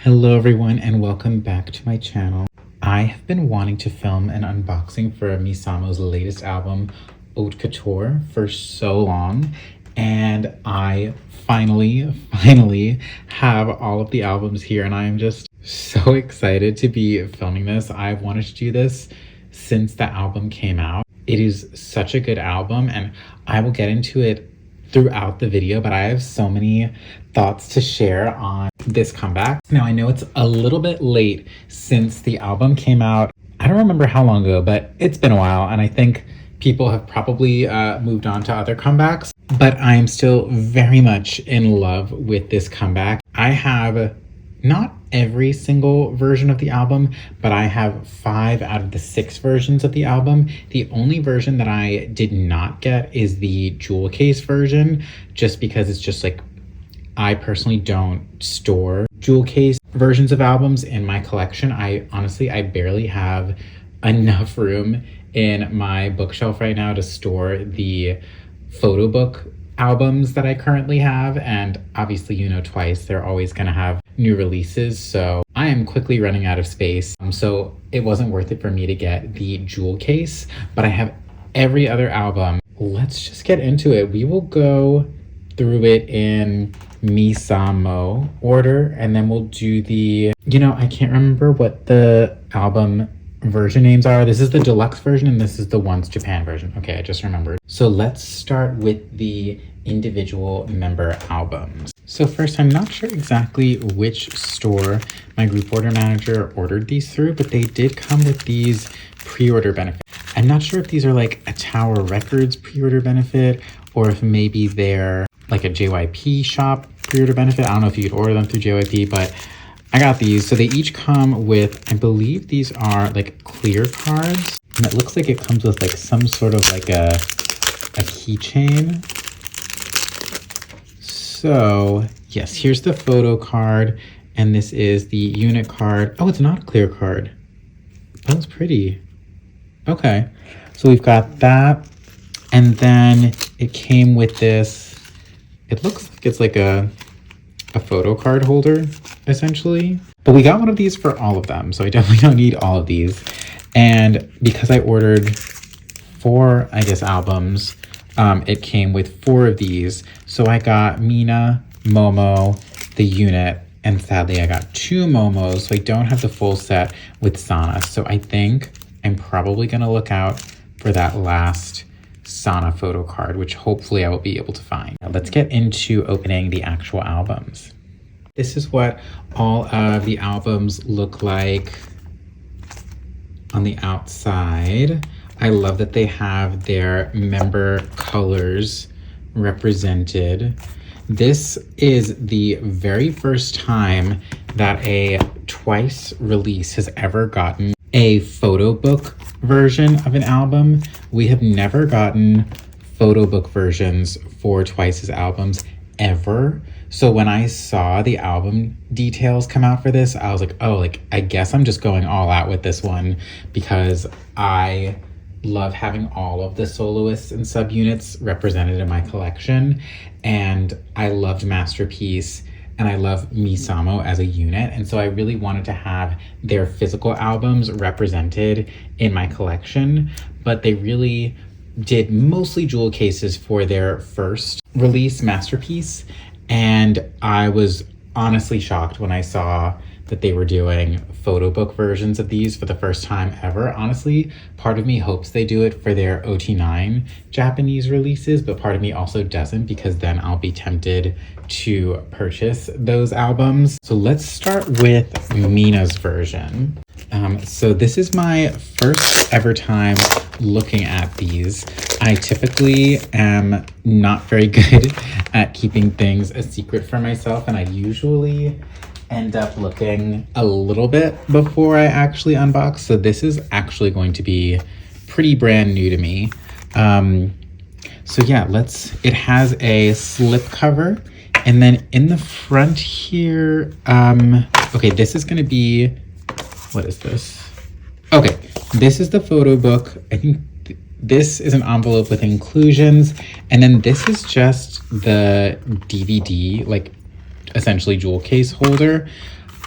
Hello everyone and welcome back to my channel. I have been wanting to film an unboxing for MISAMO's latest album, Haute Couture, for so long, and I finally have all of the albums here, and I am just so excited to be filming this. I've wanted to do this since the album came out. It is such a good album, and I will get into it throughout the video, but I have so many thoughts to share on this comeback. Now, I know it's a little bit late since the album came out. I don't remember how long ago, but it's been a while, and I think people have probably moved on to other comebacks, but I am still very much in love with this comeback. I have not every single version of the album, but I have 5 out of the 6 versions of the album. The only version that I did not get is the jewel case version, just because it's just like, I personally don't store jewel case versions of albums in my collection. I barely have enough room in my bookshelf right now to store the photo book albums that I currently have, and obviously, you know, Twice, they're always gonna have new releases, so I am quickly running out of space. So it wasn't worth it for me to get the jewel case, but I have every other album. Let's just get into it. We will go through it in MISAMO order, and then we'll do the, I can't remember what the album version names are. This is the deluxe version and this is the Once Japan version. Okay, I just remembered. So let's start with the individual member albums. So first, I'm not sure exactly which store my group order manager ordered these through, but they did come with these pre-order benefits. I'm not sure if these are like a Tower Records pre-order benefit or if maybe they're like a JYP shop pre-order benefit. I don't know if you could order them through JYP, but I got these. So they each come with, I believe these are like clear cards. And it looks like it comes with like some sort of like a keychain. So yes, here's the photo card. And this is the unit card. Oh, it's not a clear card. That was pretty. Okay, so we've got that. And then it came with this, it looks like it's like a photo card holder, essentially. But we got one of these for all of them, so I definitely don't need all of these. And because I ordered 4, I guess, albums, it came with 4 of these. So I got Mina, Momo, the unit, and sadly I got 2 Momos, so I don't have the full set with Sana. So I think I'm probably gonna look out for that last Sana photo card, which hopefully I will be able to find. Now let's get into opening the actual albums. This is what all of the albums look like on the outside. I love that they have their member colors represented. This is the very first time that a Twice release has ever gotten a photo book version of an album. We have never gotten photo book versions for Twice's albums ever. So when I saw the album details come out for this, I was like, oh, like, I guess I'm just going all out with this one, because I love having all of the soloists and subunits represented in my collection. And I loved Masterpiece and I love MISAMO as a unit. And so I really wanted to have their physical albums represented in my collection, but they really did mostly jewel cases for their first release, Masterpiece. And I was honestly shocked when I saw that they were doing photo book versions of these for the first time ever. Honestly, part of me hopes they do it for their OT9 Japanese releases, but part of me also doesn't, because then I'll be tempted to purchase those albums. So let's start with Mina's version. So this is my first ever time looking at these. I typically am not very good at keeping things a secret for myself, and I usually end up looking a little bit before I actually unbox. So this is actually going to be pretty brand new to me. So yeah, it has a slip cover, and then in the front here, okay, this is gonna be, what is this? Okay, this is the photo book. I think this is an envelope with inclusions, and then this is just the DVD, like essentially jewel case holder.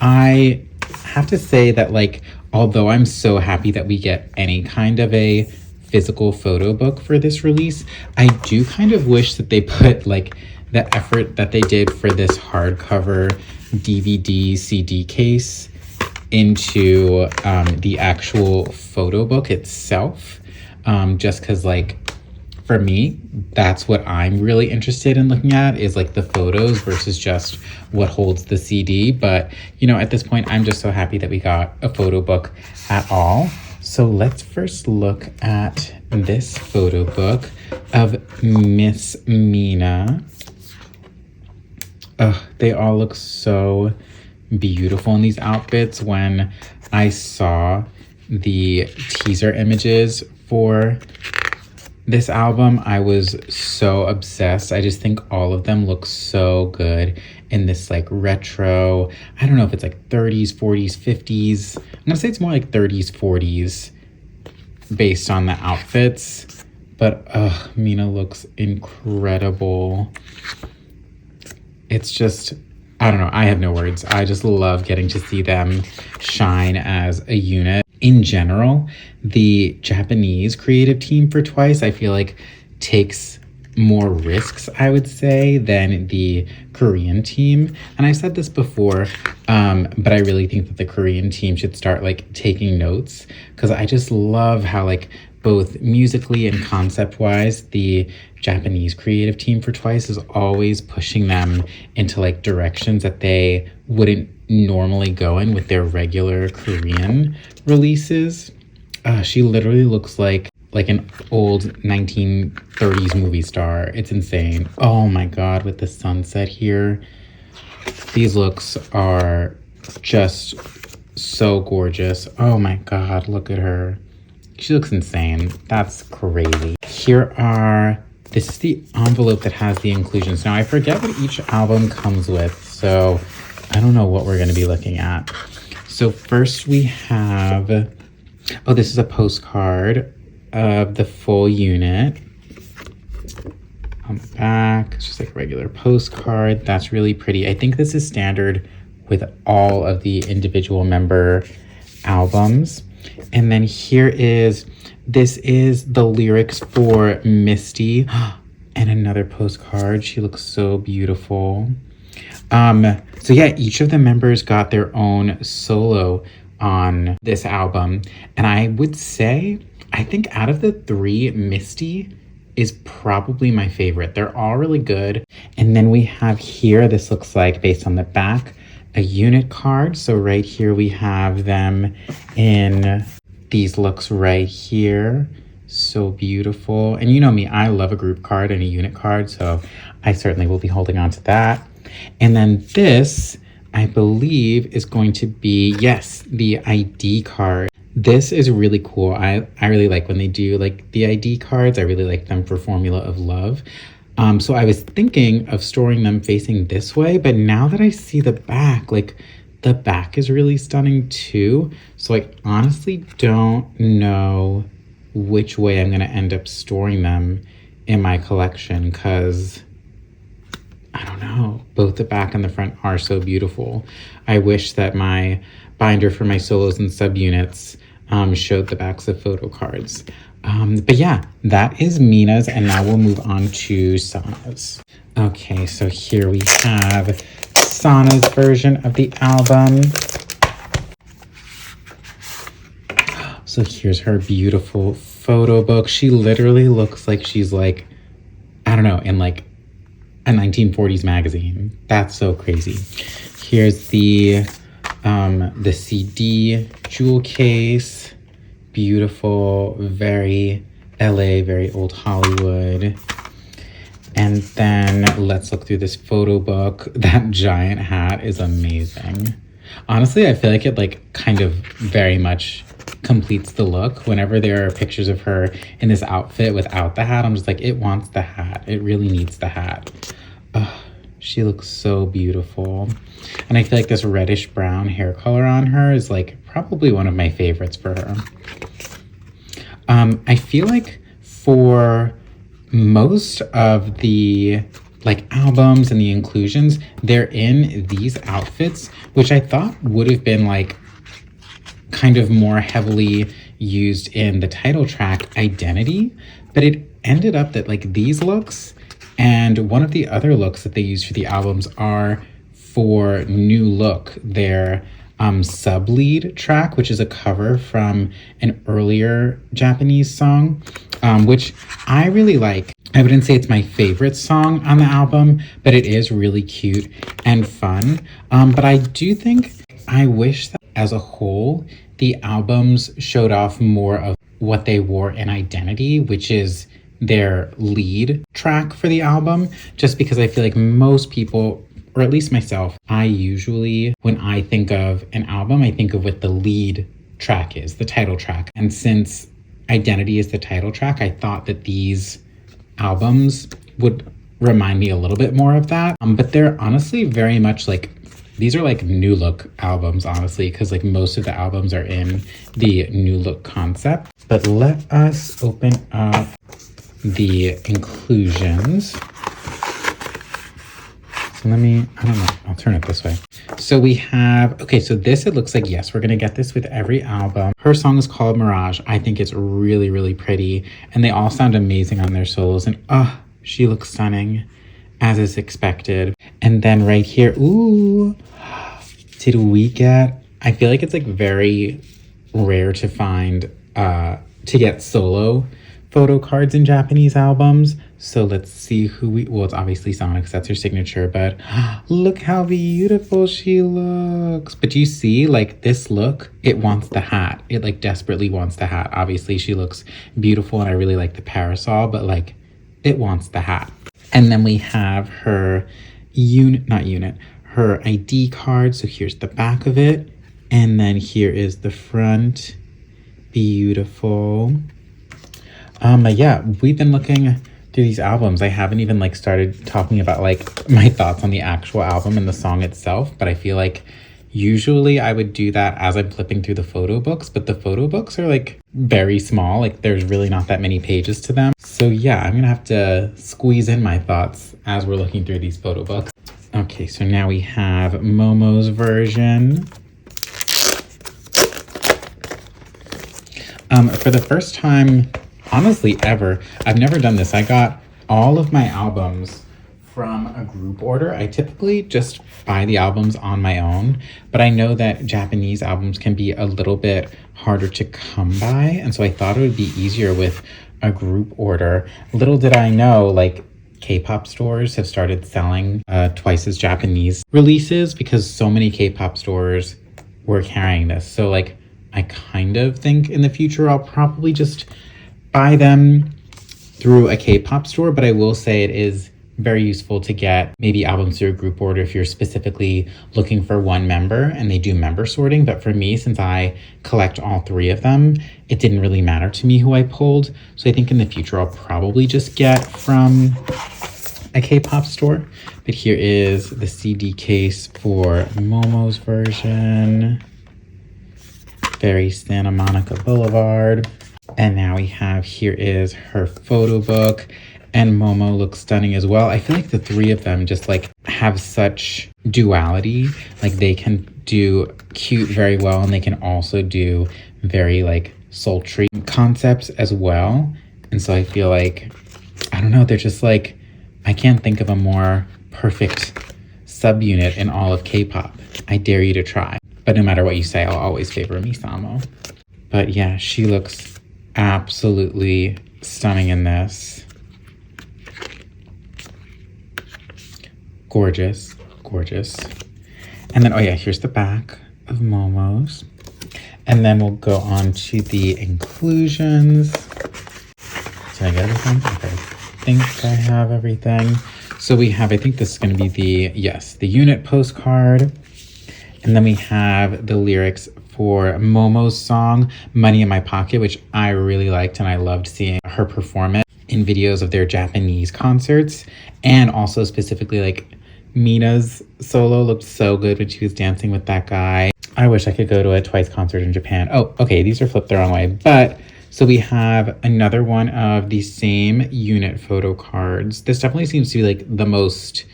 I have to say that, like, although I'm so happy that we get any kind of a physical photo book for this release, I do kind of wish that they put like the effort that they did for this hardcover DVD CD case into the actual photo book itself, just because, like, for me, that's what I'm really interested in looking at, is like the photos versus just what holds the CD. But, you know, at this point, I'm just so happy that we got a photo book at all. So let's first look at this photo book of Miss Mina. They all look so beautiful in these outfits. When I saw the teaser images for this album, I was so obsessed. I just think all of them look so good in this like retro, I don't know if it's like 30s, 40s, 50s. I'm gonna say it's more like 30s, 40s based on the outfits. But Mina looks incredible. It's just, I don't know, I have no words. I just love getting to see them shine as a unit. In general, the Japanese creative team for Twice, I feel like, takes more risks, I would say, than the Korean team. And I've said this before, but I really think that the Korean team should start like taking notes, because I just love how, like, both musically and concept-wise, the Japanese creative team for Twice is always pushing them into like directions that they wouldn't normally go in with their regular Korean releases. She literally looks like an old 1930s movie star. It's insane. Oh my god, with the sunset here. These looks are just so gorgeous. Oh my god, look at her. She looks insane. That's crazy. This is the envelope that has the inclusions. Now, I forget what each album comes with, so I don't know what we're going to be looking at. So first we have, this is a postcard of the full unit. On the back, it's just like a regular postcard. That's really pretty. I think this is standard with all of the individual member albums. And then this is the lyrics for Misty, and another postcard. She looks so beautiful. So yeah, each of the members got their own solo on this album. And I would say, I think out of the three, Misty is probably my favorite. They're all really good. And then we have here, this looks like, based on the back, a unit card. So right here we have them in these looks right here. So beautiful. And you know me, I love a group card and a unit card, so I certainly will be holding on to that. And then this, I believe, is going to be, yes, the ID card. This is really cool. I really like when they do like the ID cards. I really like them for Formula of Love. So I was thinking of storing them facing this way, but now that I see the back, like, the back is really stunning too. So I honestly don't know which way I'm gonna end up storing them in my collection, because I don't know, both the back and the front are so beautiful. I wish that my binder for my solos and subunits showed the backs of photo cards. But yeah, that is Mina's, and now we'll move on to Sana's. Okay, so here we have Sana's version of the album. So here's her beautiful photo book. She literally looks like she's like, I don't know, in like a 1940s magazine. That's so crazy. Here's the CD jewel case. Beautiful, very LA, very old Hollywood. And then let's look through this photo book. That giant hat is amazing. Honestly, I feel like it like kind of very much completes the look. Whenever there are pictures of her in this outfit without the hat, I'm just like, it wants the hat. It really needs the hat. She looks so beautiful. And I feel like this reddish brown hair color on her is like probably one of my favorites for her. I feel like for most of the like albums and the inclusions, they're in these outfits, which I thought would have been like kind of more heavily used in the title track Identity, but it ended up that like these looks and one of the other looks that they use for the albums are for New Look, their sub-lead track, which is a cover from an earlier Japanese song, which I really like. I wouldn't say it's my favorite song on the album, but it is really cute and fun. But I do think I wish that as a whole, the albums showed off more of what they wore in Identity, which is their lead track for the album, just because I feel like most people, or at least myself, I usually, when I think of an album, I think of what the lead track is, the title track. And since Identity is the title track, I thought that these albums would remind me a little bit more of that. But they're honestly very much like, these are like New Look albums, honestly, because like most of the albums are in the New Look concept. But let us open up the inclusions. So let me, I don't know, I'll turn it this way. So we have, okay, so this, it looks like, yes, we're gonna get this with every album. Her song is called Mirage. I think it's really, really pretty. And they all sound amazing on their solos. And she looks stunning, as is expected. And then right here, ooh, did we get, I feel like it's like very rare to find, to get solo photo cards in Japanese albums. So let's see who well, it's obviously Sana because that's her signature, but look how beautiful she looks. But do you see, like, this look, it wants the hat. It like desperately wants the hat. Obviously she looks beautiful and I really like the parasol, but like it wants the hat. And then we have her her ID card. So here's the back of it. And then here is the front. Beautiful. But yeah, we've been looking through these albums. I haven't even like started talking about like my thoughts on the actual album and the song itself, but I feel like usually I would do that as I'm flipping through the photo books, but the photo books are like very small. Like there's really not that many pages to them. So yeah, I'm gonna have to squeeze in my thoughts as we're looking through these photo books. Okay, so now we have Momo's version. For the first time, honestly, ever, I've never done this. I got all of my albums from a group order. I typically just buy the albums on my own, but I know that Japanese albums can be a little bit harder to come by, and so I thought it would be easier with a group order. Little did I know, like, K-pop stores have started selling twice as Japanese releases because so many K-pop stores were carrying this. So, like, I kind of think in the future I'll probably just buy them through a K-pop store, but I will say it is very useful to get maybe albums through a group order if you're specifically looking for one member and they do member sorting. But for me, since I collect all three of them, it didn't really matter to me who I pulled. So I think in the future I'll probably just get from a K-pop store. But here is the CD case for Momo's version. Very Santa Monica Boulevard. And now we have, here is her photo book, and Momo looks stunning as well. I feel like the three of them just like have such duality. Like they can do cute very well, and they can also do very like sultry concepts as well. And so I feel like, I don't know, they're just like, I can't think of a more perfect subunit in all of K-pop. I dare you to try. But no matter what you say, I'll always favor Misamo. But yeah, she looks absolutely stunning in this. Gorgeous, gorgeous. And then, oh yeah, here's the back of Momo's. And then we'll go on to the inclusions. Did I get everything? Okay, I think I have everything. So we have, I think this is gonna be the, yes, the unit postcard. And then we have the lyrics for Momo's song Money in My Pocket, which I really liked, and I loved seeing her perform it in videos of their Japanese concerts. And also specifically like Mina's solo looked so good when she was dancing with that guy. I wish I could go to a Twice concert in Japan. Oh, okay, these are flipped the wrong way. But so we have another one of the same unit photo cards. This definitely seems to be like the most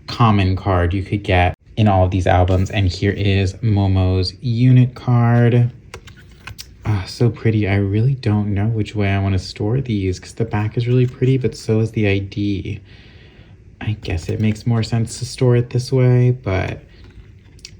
common card you could get in all of these albums. And here is Momo's unit card. So pretty. I really don't know which way I want to store these because the back is really pretty, but so is the ID. I guess it makes more sense to store it this way, but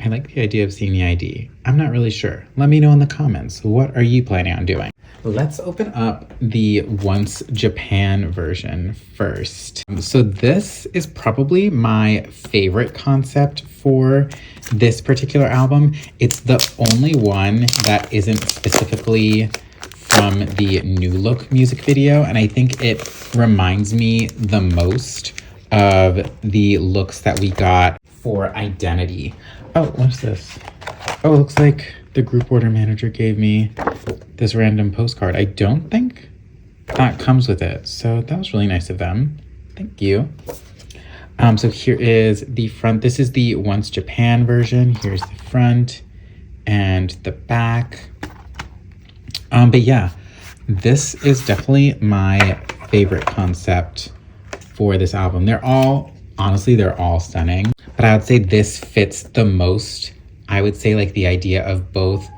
I like the idea of seeing the ID. I'm not really sure. Let me know in the comments. What are you planning on doing? Let's open up the Once Japan version first. So this is probably my favorite concept for this particular album. It's the only one that isn't specifically from the New Look music video, and I think it reminds me the most of the looks that we got for Identity. Oh, what's this? Oh, it looks like the group order manager gave me this random postcard. I don't think that comes with it, so that was really nice of them. Thank you. So here is the front. This is the Once Japan version. Here's the front and the back. But yeah, this is definitely my favorite concept for this album. Honestly, they're all stunning, but I would say this fits the most. I would say like the idea of both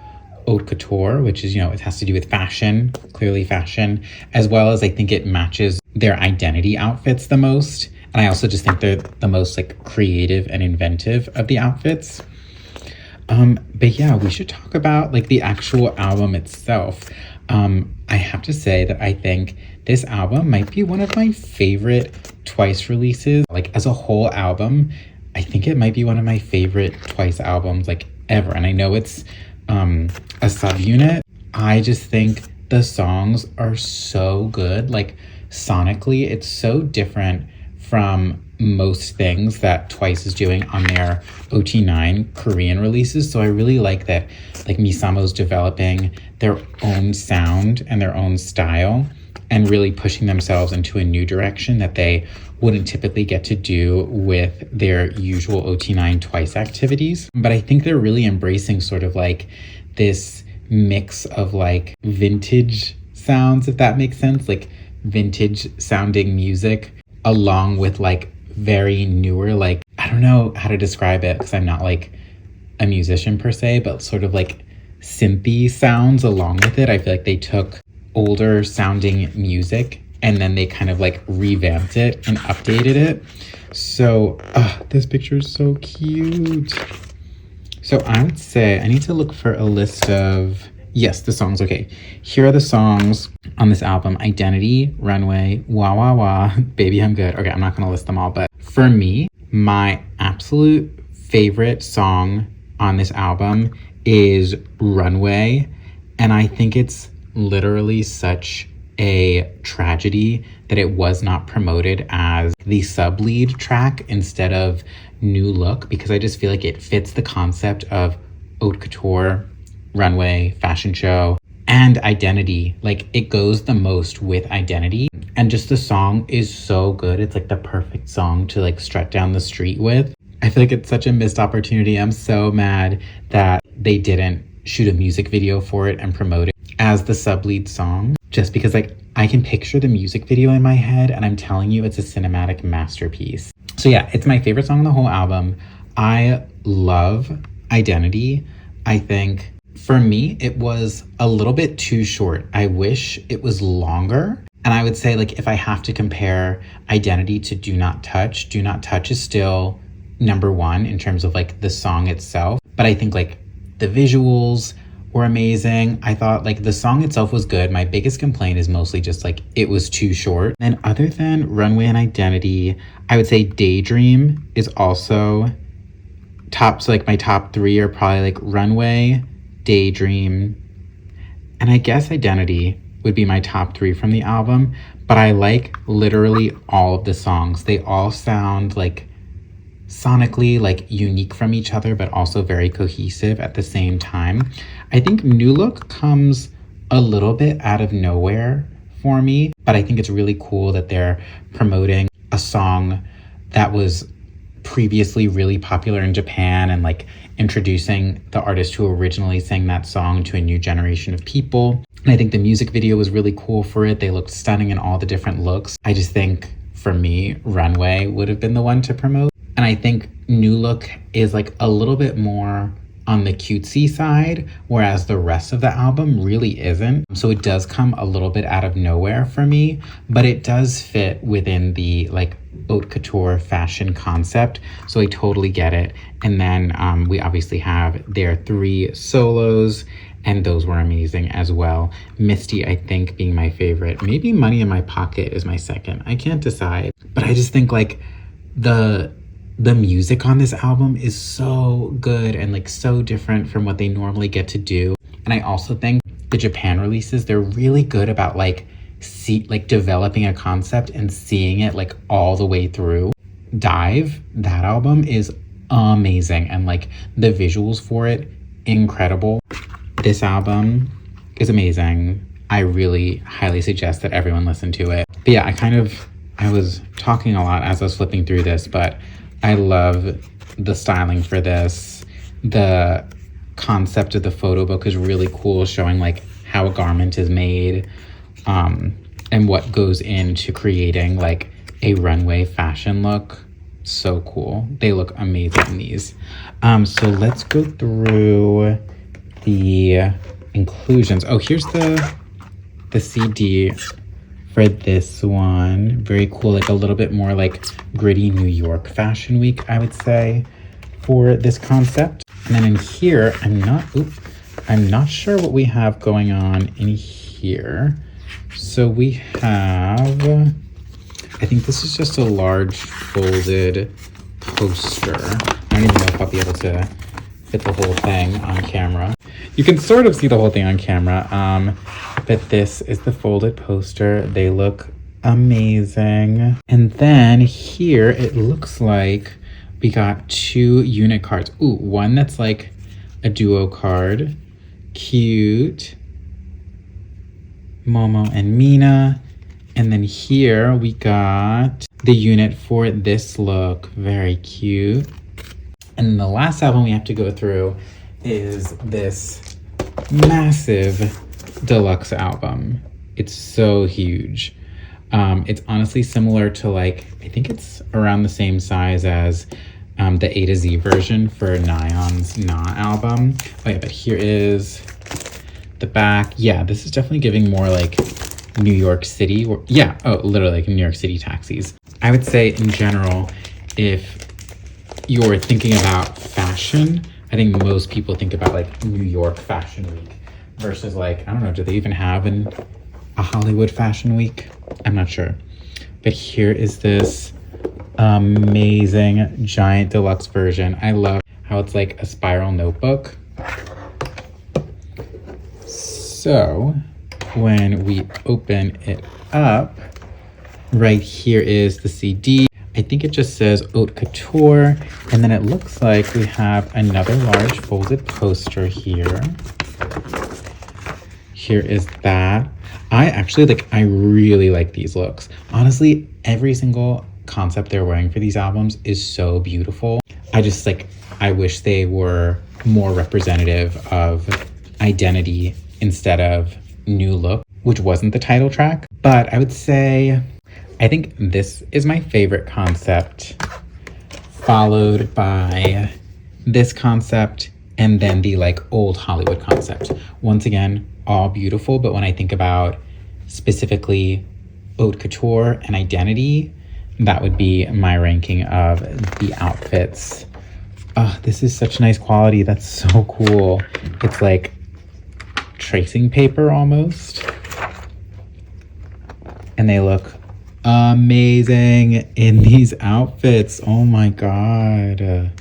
haute couture, which is, it has to do with fashion, clearly fashion, as well as I think it matches their Identity outfits the most. And I also just think they're the most like creative and inventive of the outfits. But yeah, we should talk about like the actual album itself. I have to say that I think this album might be one of my favorite Twice releases. Like as a whole album, I think it might be one of my favorite Twice albums like ever. And I know it's a subunit. I just think the songs are so good. Like sonically, it's so different from most things that Twice is doing on their OT9 Korean releases. So I really like that like MISAMO's developing their own sound and their own style and really pushing themselves into a new direction that they wouldn't typically get to do with their usual OT9 Twice activities. But I think they're really embracing sort of like this mix of like vintage sounds, if that makes sense, like vintage sounding music along with like very newer, like, I don't know how to describe it because I'm not like a musician per se, but sort of like synthy sounds along with it. I feel like they took older sounding music and then they kind of like revamped it and updated it. So this picture is so cute. So I would say I need to look for a list of, yes, the songs. Okay, here are the songs on this album: Identity, Runway, Wah Wah Wah, Baby I'm Good. Okay, I'm not gonna list them all, but for me, my absolute favorite song on this album is Runway. And I think it's literally such a tragedy that it was not promoted as the sub-lead track instead of New Look, because I just feel like it fits the concept of haute couture, runway, fashion show, and Identity. Like it goes the most with Identity, and just the song is so good. It's like the perfect song to like strut down the street with. I feel like it's such a missed opportunity. I'm so mad that they didn't shoot a music video for it and promote it as the sub-lead song, just because like I can picture the music video in my head and I'm telling you it's a cinematic masterpiece. So yeah, it's my favorite song on the whole album. I love Identity. I think for me, it was a little bit too short. I wish it was longer. And I would say like if I have to compare Identity to Do Not Touch is still number one in terms of like the song itself. But I think like the visuals were amazing. I thought like the song itself was good. My biggest complaint is mostly just like it was too short. And other than Runway and Identity, I would say Daydream is also top. So like my top three are probably like Runway, Daydream, and I guess Identity would be my top three from the album. But I like literally all of the songs. They all sound like sonically like unique from each other, but also very cohesive at the same time. I think New Look comes a little bit out of nowhere for me, but I think it's really cool that they're promoting a song that was previously really popular in Japan and like introducing the artist who originally sang that song to a new generation of people. And I think the music video was really cool for it. They looked stunning in all the different looks. I just think for me, Runway would have been the one to promote. And I think New Look is like a little bit more on the cutesy side, whereas the rest of the album really isn't. So it does come a little bit out of nowhere for me, but it does fit within the like haute couture fashion concept. So I totally get it. And then we obviously have their 3 solos, and those were amazing as well. Misty, I think, being my favorite. Maybe Money in My Pocket is my second. I can't decide. But I just think like the music on this album is so good and like so different from what they normally get to do. And I also think the Japan releases, they're really good about like developing a concept and seeing it like all the way through. Dive, that album is amazing, and like the visuals for it, incredible. This album is amazing. I really highly suggest that everyone listen to it. But yeah, I was talking a lot as I was flipping through this, but I love the styling for this. The concept of the photo book is really cool, showing like how a garment is made, and what goes into creating like a runway fashion look. So cool. They look amazing in these. So let's go through the inclusions. Oh, here's the CD for this one. Very cool, like a little bit more like gritty New York Fashion Week, I would say, for this concept. And then in here, I'm not sure what we have going on in here. So we have, I think this is just a large folded poster. I don't even know if I'll be able to fit the whole thing on camera. You can sort of see the whole thing on camera, but this is the folded poster. They look amazing. And then here it looks like we got 2 unit cards. Ooh, one that's like a duo card. Cute. Momo and Mina. And then here we got the unit for this look. Very cute. And the last album we have to go through is this massive deluxe album. It's so huge. It's honestly similar to like, I think it's around the same size as the A to Z version for Nayeon's Na album. Oh yeah, but here is the back. Yeah, this is definitely giving more like New York City. Literally like New York City taxis. I would say in general, if you're thinking about fashion, I think most people think about like New York Fashion Week versus like, I don't know, do they even have a Hollywood Fashion Week? I'm not sure. But here is this amazing giant deluxe version. I love how it's like a spiral notebook. So when we open it up, right here is the CD. I think it just says haute couture, and then it looks like we have another large folded poster here. Here is that. I really like these looks. Honestly, every single concept they're wearing for these albums is so beautiful. I wish they were more representative of Identity instead of New Look, which wasn't the title track. But I would say, I think this is my favorite concept, followed by this concept, and then the like old Hollywood concept. Once again, all beautiful, but when I think about specifically haute couture and Identity, that would be my ranking of the outfits. This is such nice quality. That's so cool. It's like tracing paper almost. And they look amazing in these outfits. Oh my god.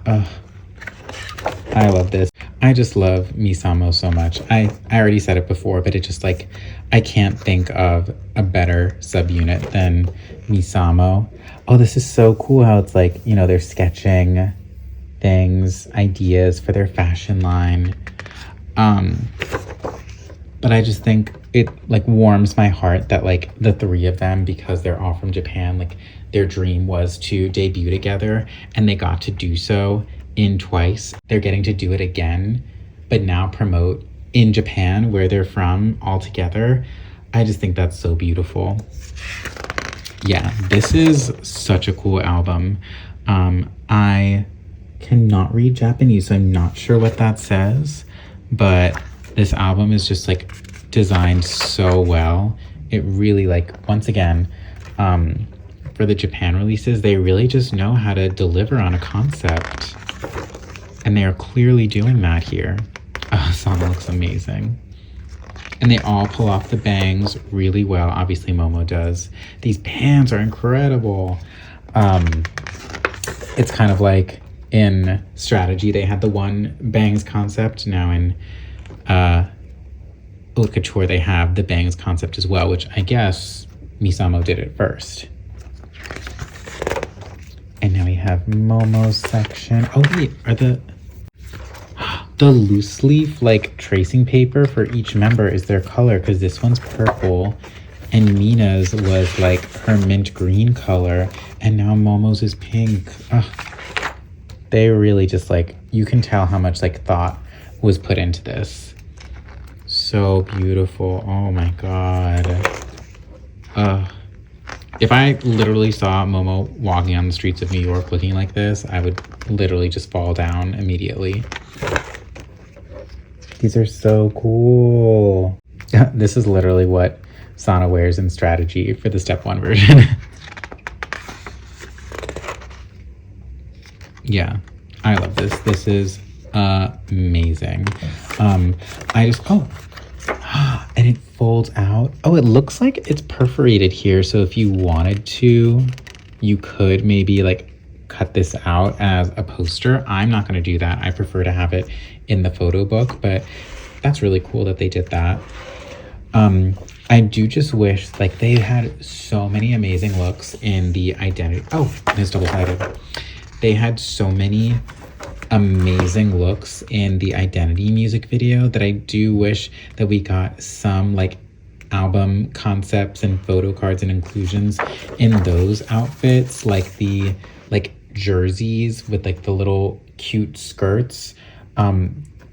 I love this. I just love MISAMO so much. I already said it before, but it just like, I can't think of a better subunit than MISAMO. Oh, this is so cool how it's like, you know, they're sketching things, ideas for their fashion line. But I just think it like warms my heart that like the three of them, because they're all from Japan, like their dream was to debut together and they got to do so in twice. They're getting to do it again, but now promote in Japan where they're from all together. I just think that's so beautiful. Yeah, this is such a cool album. I cannot read Japanese, so I'm not sure what that says, but this album is just like designed so well. It really like, once again, for the Japan releases, they really just know how to deliver on a concept. And they are clearly doing that here. Oh, Sana looks amazing. And they all pull off the bangs really well. Obviously, Momo does. These pants are incredible. It's kind of like in Strategy, they had the one bangs concept. Now in Haute Couture, they have the bangs concept as well, which I guess Misamo did it first. And now we have Momo's section. Oh wait, are the loose leaf like tracing paper for each member is their color, because this one's purple and Mina's was like her mint green color, and now Momo's is pink. They really just like, you can tell how much like thought was put into this. So beautiful. Oh my god. If I literally saw Momo walking on the streets of New York looking like this, I would literally just fall down immediately. These are so cool. This is literally what Sana wears in Strategy for the Step 1 version. Yeah, I love this. This is amazing. And it folds out. Oh, it looks like it's perforated here. So if you wanted to, you could maybe like cut this out as a poster. I'm not going to do that. I prefer to have it in the photo book, but that's really cool that they did that. I do just wish like they had so many amazing looks in the Identity. Oh, it's double-sided. They had so many amazing looks in the Identity music video that I do wish that we got some like album concepts and photo cards and inclusions in those outfits, like the like jerseys with like the little cute skirts.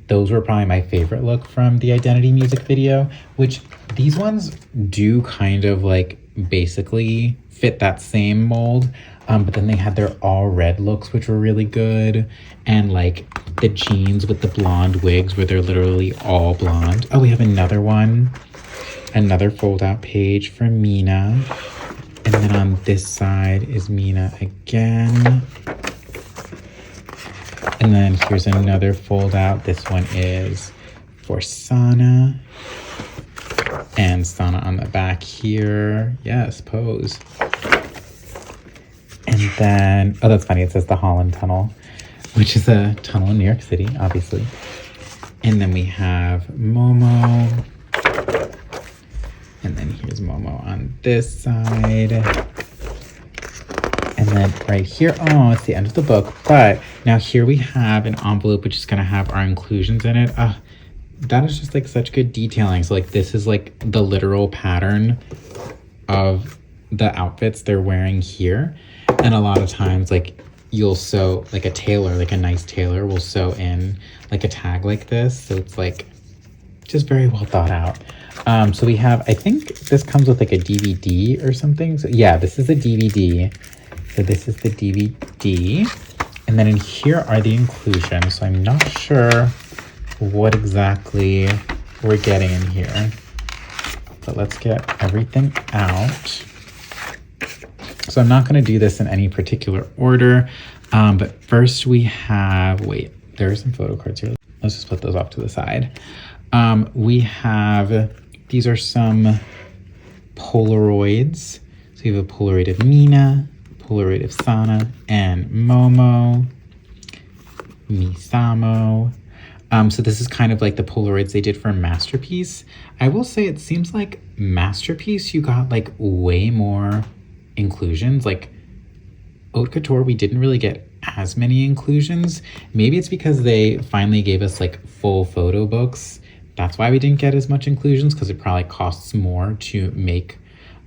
Those were probably my favorite look from the Identity music video, which these ones do kind of like basically fit that same mold. But then they had their all red looks, which were really good. And like the jeans with the blonde wigs where they're literally all blonde. Oh, we have another one. Another fold out page for Mina. And then on this side is Mina again. And then here's another fold out. This one is for Sana. And Sana on the back here. Yes, pose. And then, oh, that's funny. It says the Holland Tunnel, which is a tunnel in New York City, obviously. And then we have Momo. And then here's Momo on this side. And then right here, oh, it's the end of the book. But now here we have an envelope, which is going to have our inclusions in it. That is just like such good detailing. So like this is like the literal pattern of the outfits they're wearing here. And a lot of times like you'll sew, like a tailor, like a nice tailor will sew in like a tag like this. So it's like just very well thought out. So we have, I think this comes with like a DVD or something. So yeah, this is a DVD. So this is the DVD. And then in here are the inclusions. So I'm not sure what exactly we're getting in here. But let's get everything out. So I'm not going to do this in any particular order. But first we have, wait, there are some photo cards here. Let's just put those off to the side. We have, these are some Polaroids. So you have a Polaroid of Mina, Polaroid of Sana, and Momo, Misamo. So this is kind of like the Polaroids they did for Masterpiece. I will say it seems like Masterpiece, you got like way more inclusions. Like Haute Couture, we didn't really get as many inclusions. Maybe it's because they finally gave us like full photo books. That's why we didn't get as much inclusions, because it probably costs more to make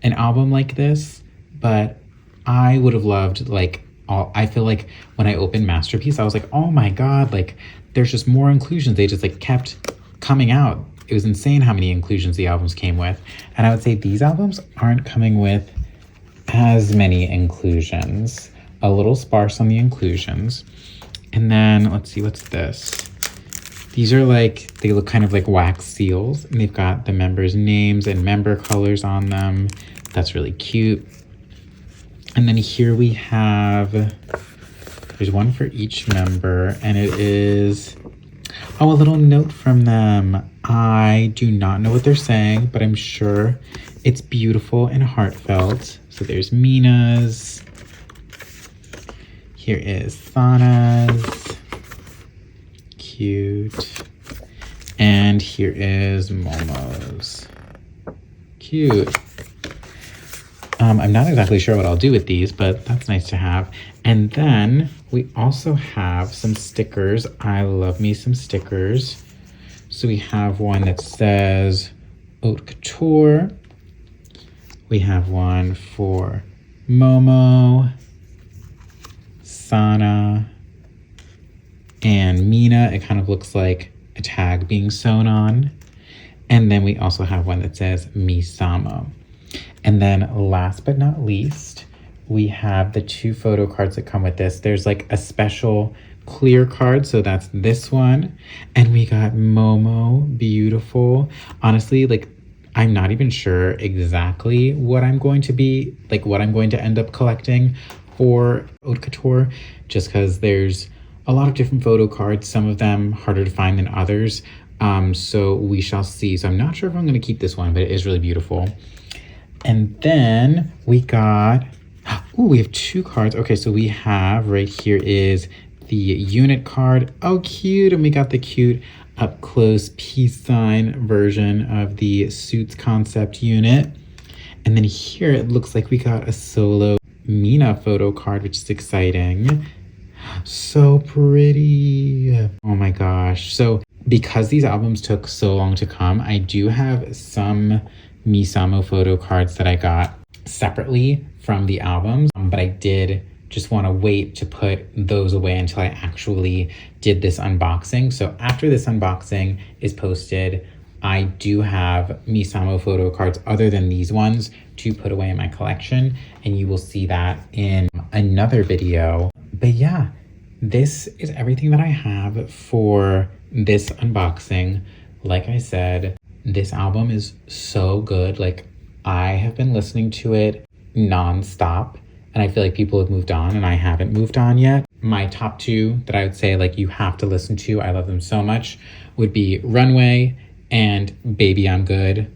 an album like this. But I would have loved like I feel like when I opened Masterpiece, I was like, oh my God, like there's just more inclusions. They just like kept coming out. It was insane how many inclusions the albums came with. And I would say these albums aren't coming with as many inclusions. A little sparse on the inclusions. And then let's see, what's this? These are like, they look kind of like wax seals, and they've got the members' names and member colors on them. That's really cute. And then here we have, there's one for each member, and it is, oh, a little note from them. I do not know what they're saying, but I'm sure it's beautiful and heartfelt. So there's Mina's. Here is Thana's. Cute. And here is Momo's. Cute. I'm not exactly sure what I'll do with these, but that's nice to have. And then we also have some stickers. I love me some stickers. So we have one that says Haute Couture. We have one for Momo, Sana, and Mina. It kind of looks like a tag being sewn on. And then we also have one that says MISAMO. And then last but not least, we have the 2 photo cards that come with this. There's like a special clear card, so that's this one. And we got Momo, beautiful. Honestly, like I'm not even sure exactly what I'm going to be, like what I'm going to end up collecting for Haute Couture, just because there's a lot of different photo cards, some of them harder to find than others. So we shall see. So I'm not sure if I'm going to keep this one, but it is really beautiful. And then we got, oh, we have 2 cards. Okay, so we have right here is the unit card. Oh, cute. And we got the cute up close peace sign version of the Suits concept unit. And then here it looks like we got a solo Mina photo card, which is exciting. So pretty. Oh my gosh. So because these albums took so long to come, I do have some MISAMO photo cards that I got separately from the albums, but I did just want to wait to put those away until I actually did this unboxing. So after this unboxing is posted, I do have MISAMO photo cards other than these ones to put away in my collection, and you will see that in another video. But yeah, this is everything that I have for this unboxing. Like I said, this album is so good. Like I have been listening to it nonstop, and I feel like people have moved on and I haven't moved on yet. My top 2 that I would say like you have to listen to, I love them so much, would be Runway and Baby I'm Good.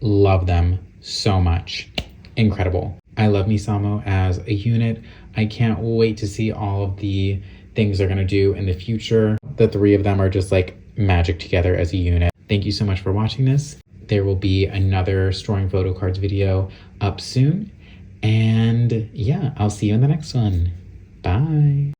Love them so much. Incredible. I love MISAMO as a unit. I can't wait to see all of the things they're gonna do in the future. The 3 of them are just like magic together as a unit. Thank you so much for watching this. There will be another storing photo cards video up soon. And yeah, I'll see you in the next one. Bye.